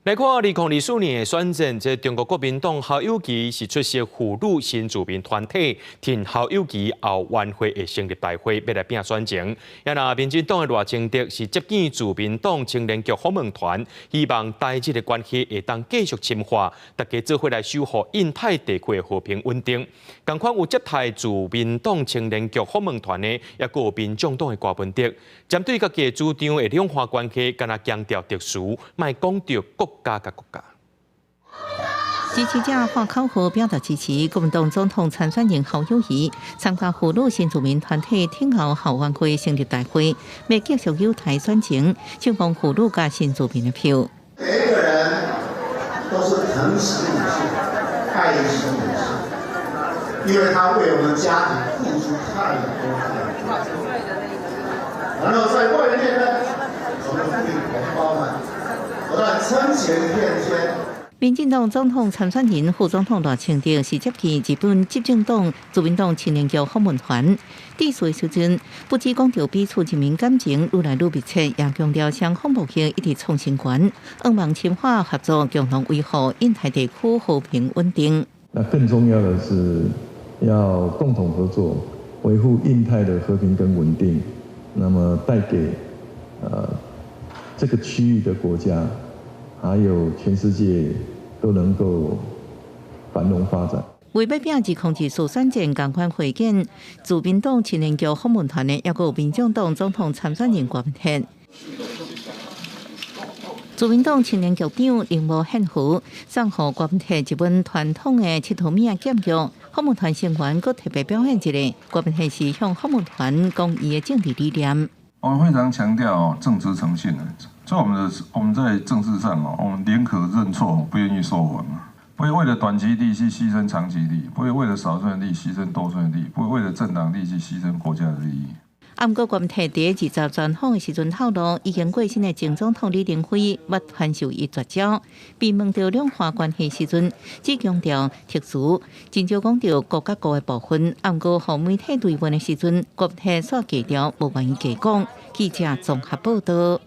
来看2024年的选战，这中国国民党校友期是出席妇女新住民团体挺校友期后晚会的成立大会，要来拼选情。也那民进党的赖清德是接见自民党青年局访问团，希望台日的关系会当继续深化，大家做伙来守护印太地区的和平稳定。同款有接待自民党青年局访问团的，也有民众党的郭文德，针对家己的主张的两化关系，敢若强调特殊，莫讲到国家甲国家。支持者换口号表达支持国民党总统参选人侯友宜参加妇女新住民团体挺后后晚会成立大会，要继续友台选情，抢攻妇女加新住民的票。每一个人都是疼惜女性、爱惜女性，因为她为我们家庭付出太多太多。然后在外面呢，我们富裕红包满，不但撑钱骗天。民进党总统参选人副总统赖清德是接见日本执政党自民党青年局访问团，致辞时阵不只讲到彼此人民感情愈来愈密切，也强调双方目标一直创新权，希望深化合作，共同维护印太地区和平稳定。那更重要的是要共同合作，维护印太的和平跟稳定，那么带给这个区域的国家，还有全世界都能够繁荣发展。为要摒治控制所选战共款会见自民党青年局访问团的，也有民众党总统参选人郭文哲。自民党青年局长林无宪福送予郭文哲一本传统的七头米剑玉。访问团成员阁特别表现一个，郭文哲是向访问团讲伊的政治理念。我们非常强调正直诚信的，所以我们在政治上我们宁可认错，不愿意受罚嘛，不会为了短期利益去牺牲长期利益，不会为了少数人利益牺牲多数人利益，不会为了政党利益去牺牲国家的利益。不过，郭文哲第20专访的时阵透露，已经过身的前总统李登辉捌传授伊绝招。被问到两化关系时阵，只强调特殊，真少讲到国甲国的部分。不过，互媒体追问的时阵，郭文哲煞低调，无愿意多讲。记者综合报道。